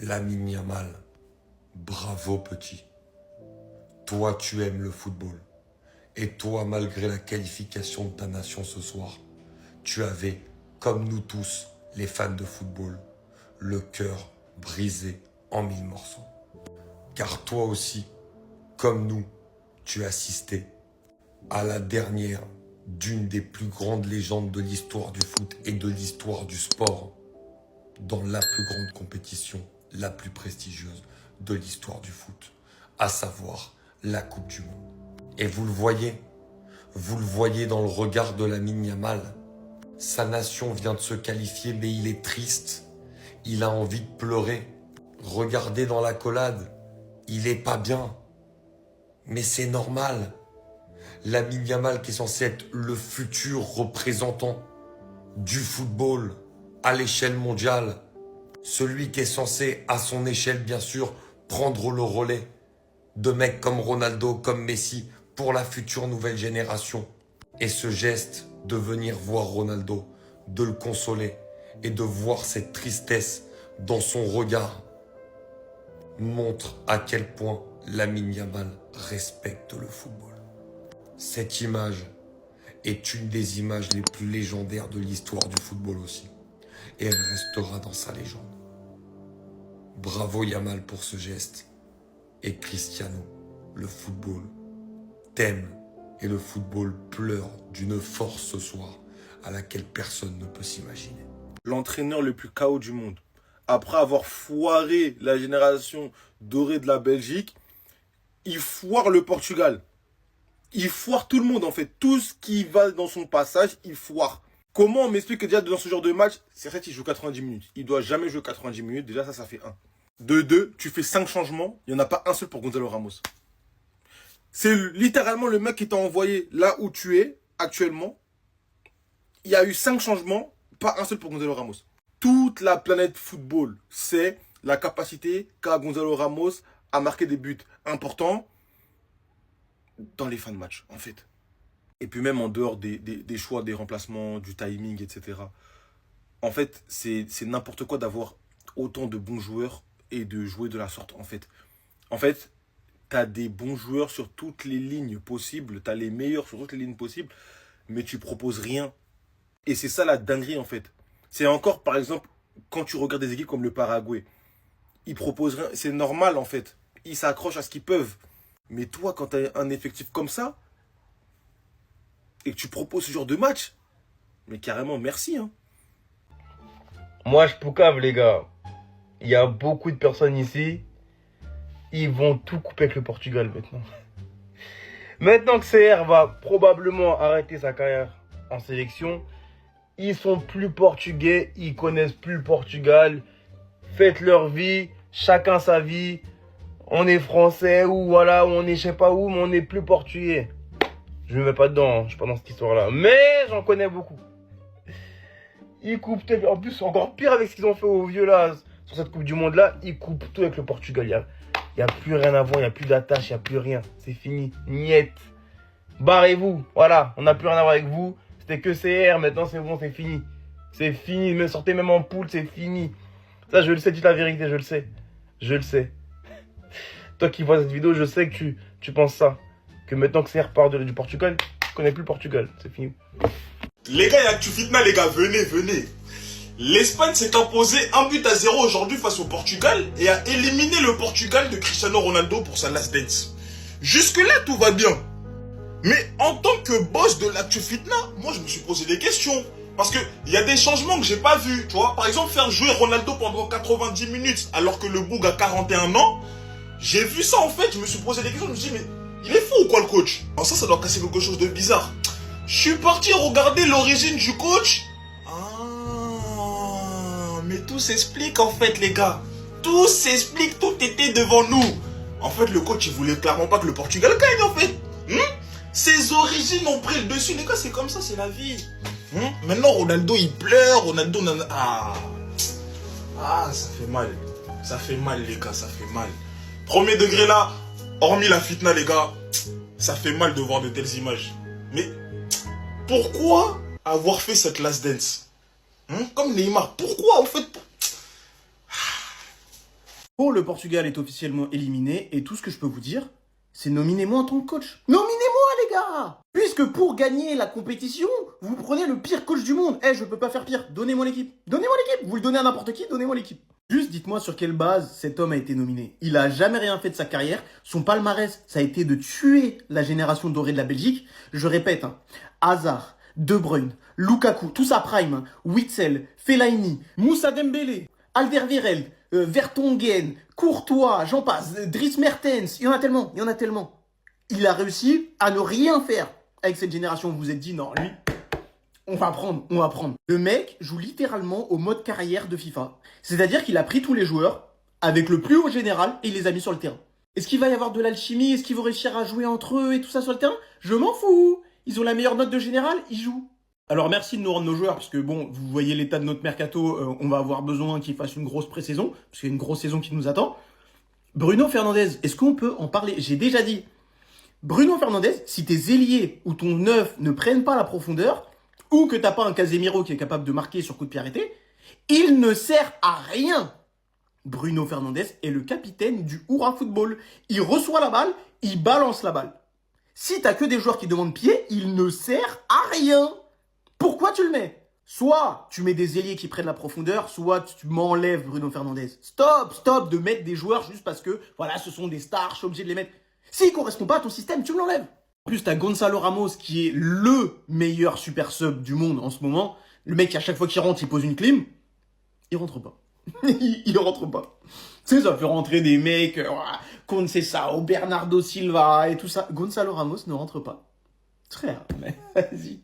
Lamine Yamal, bravo petit. Toi, tu aimes le football. Et toi, malgré la qualification de ta nation ce soir, tu avais, comme nous tous, les fans de football, le cœur brisé en 1000 morceaux. Car toi aussi, comme nous, tu assistais à la dernière d'une des plus grandes légendes de l'histoire du foot et de l'histoire du sport, dans la plus grande compétition, la plus prestigieuse de l'histoire du foot, à savoir la Coupe du Monde. Et vous le voyez dans le regard de Lamine Yamal. Sa nation vient de se qualifier, mais il est triste. Il a envie de pleurer. Regardez dans l'accolade, il est pas bien. Mais c'est normal. Lamine Yamal qui est censé être le futur représentant du football à l'échelle mondiale. Celui qui est censé, à son échelle bien sûr, prendre le relais de mecs comme Ronaldo, comme Messi, pour la future nouvelle génération. Et ce geste de venir voir Ronaldo, de le consoler et de voir cette tristesse dans son regard montre à quel point Lamine Yamal respecte le football. Cette image est une des images les plus légendaires de l'histoire du football aussi. Et elle restera dans sa légende. Bravo Yamal pour ce geste. Et Cristiano, le football t'aime et le football pleure d'une force ce soir à laquelle personne ne peut s'imaginer. L'entraîneur le plus KO du monde. Après avoir foiré la génération dorée de la Belgique, il foire le Portugal. Il foire tout le monde en fait. Tout ce qui va dans son passage, il foire. Comment on m'explique que déjà dans ce genre de match, c'est vrai qu'il joue 90 minutes. Il doit jamais jouer 90 minutes. Déjà ça fait 1. De 2, tu fais 5 changements. Il n'y en a pas un seul pour Gonzalo Ramos. C'est littéralement le mec qui t'a envoyé là où tu es actuellement. Il y a eu 5 changements, pas un seul pour Gonzalo Ramos. Toute la planète football sait la capacité qu'a Gonzalo Ramos à marquer des buts importants dans les fins de match, en fait. Et puis même en dehors des choix, des remplacements, du timing, etc. En fait, c'est n'importe quoi d'avoir autant de bons joueurs et de jouer de la sorte, en fait. En fait, t'as des bons joueurs sur toutes les lignes possibles, t'as les meilleurs sur toutes les lignes possibles, mais tu proposes rien. Et c'est ça la dinguerie, en fait. C'est encore, par exemple, quand tu regardes des équipes comme le Paraguay, ils proposent rien. C'est normal, en fait. Ils s'accrochent à ce qu'ils peuvent. Mais toi, quand tu as un effectif comme ça, et que tu proposes ce genre de match, mais carrément, merci. Hein. Moi, je poucave, les gars. Il y a beaucoup de personnes ici. Ils vont tout couper avec le Portugal maintenant. Maintenant que CR va probablement arrêter sa carrière en sélection, ils sont plus portugais, ils connaissent plus le Portugal. Faites leur vie, chacun sa vie. On est français ou voilà, on est je sais pas où, mais on n'est plus portugais. Je ne vais pas dedans, je suis pas dans cette histoire-là. Mais j'en connais beaucoup. Ils coupent tout. En plus, encore pire avec ce qu'ils ont fait aux vieux là, sur cette Coupe du Monde-là, ils coupent tout avec le Portugal. Il n'y a plus rien à voir, il n'y a plus d'attache, il n'y a plus rien. C'est fini. Niet. Barrez-vous. Voilà, on n'a plus rien à voir avec vous. C'était que CR, maintenant c'est bon, c'est fini. C'est fini. Me sortez même en poule, c'est fini. Ça, je le sais, dis la vérité, je le sais. Je le sais. Toi qui vois cette vidéo, je sais que tu penses ça. Que maintenant que CR part du Portugal, tu connais plus le Portugal. C'est fini. Les gars, il y a Tufitna, les gars, venez. L'Espagne s'est imposée 1-0 aujourd'hui face au Portugal et a éliminé le Portugal de Cristiano Ronaldo pour sa last dance. Jusque-là, tout va bien. Mais en tant que boss de la Tufitna, moi je me suis posé des questions. Parce qu'il y a des changements que j'ai pas vus, tu vois. Par exemple, faire jouer Ronaldo pendant 90 minutes alors que le Boug a 41 ans. J'ai vu ça en fait, je me suis posé des questions, je me suis dit mais il est fou ou quoi le coach? Alors ça doit casser quelque chose de bizarre. Je suis parti regarder l'origine du coach. Ah, mais tout s'explique en fait les gars. Tout s'explique, tout était devant nous. En fait le coach il voulait clairement pas que le Portugal gagne en fait. Ses origines ont pris le dessus les gars, c'est comme ça, c'est la vie. Maintenant Ronaldo il pleure, Ronaldo... Ah, ça fait mal. Ça fait mal les gars, ça fait mal. Premier degré là, hormis la fitna les gars, ça fait mal de voir de telles images. Mais pourquoi avoir fait cette last dance? Comme Neymar, pourquoi en fait? Bon, le Portugal est officiellement éliminé et tout ce que je peux vous dire, c'est nominez-moi en tant que coach. Nominez-moi, les gars! Puisque pour gagner la compétition, vous prenez le pire coach du monde. Je peux pas faire pire. Donnez-moi l'équipe. Donnez-moi l'équipe. Vous le donnez à n'importe qui, donnez-moi l'équipe. Juste dites-moi sur quelle base cet homme a été nominé. Il a jamais rien fait de sa carrière. Son palmarès, ça a été de tuer la génération dorée de la Belgique. Je répète, Hazard, De Bruyne, Lukaku, tout ça prime, Witsel, Fellaini, Moussa Dembélé, Alderweireld, Vertonghen, Courtois, j'en passe, Dries Mertens, il y en a tellement. Il a réussi à ne rien faire avec cette génération. Vous vous êtes dit, non, lui, on va prendre. Le mec joue littéralement au mode carrière de FIFA. C'est-à-dire qu'il a pris tous les joueurs avec le plus haut général et il les a mis sur le terrain. Est-ce qu'il va y avoir de l'alchimie? Est-ce qu'ils vont réussir à jouer entre eux et tout ça sur le terrain? Je m'en fous. Ils ont la meilleure note de général, ils jouent. Alors merci de nous rendre nos joueurs, parce que bon, vous voyez l'état de notre mercato, on va avoir besoin qu'il fasse une grosse pré-saison, parce qu'il y a une grosse saison qui nous attend. Bruno Fernandes, est-ce qu'on peut en parler? J'ai déjà dit, Bruno Fernandes, si tes ailiers ou ton neuf ne prennent pas la profondeur, ou que t'as pas un Casemiro qui est capable de marquer sur coup de pied arrêté, il ne sert à rien. Bruno Fernandes est le capitaine du Hurrah Football. Il reçoit la balle, il balance la balle. Si t'as que des joueurs qui demandent pied, il ne sert à rien. Pourquoi tu le mets? Soit tu mets des ailiers qui prennent la profondeur, soit tu m'enlèves Bruno Fernandes. Stop de mettre des joueurs juste parce que, voilà, ce sont des stars, je suis obligé de les mettre. S'ils ne correspondent pas à ton système, tu me l'enlèves. En plus, t'as Gonzalo Ramos qui est le meilleur super sub du monde en ce moment. Le mec, à chaque fois qu'il rentre, il pose une clim. Il rentre pas. il rentre pas. Tu sais, ça fait rentrer des mecs, Conceição, Bernardo Silva et tout ça. Gonzalo Ramos ne rentre pas. Frère, mais vas-y.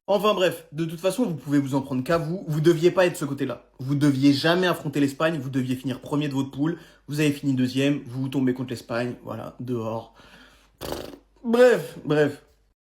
Enfin bref, de toute façon, vous pouvez vous en prendre qu'à vous. Vous deviez pas être de ce côté-là. Vous deviez jamais affronter l'Espagne. Vous deviez finir premier de votre poule. Vous avez fini deuxième. Vous tombez contre l'Espagne. Voilà, dehors. Bref.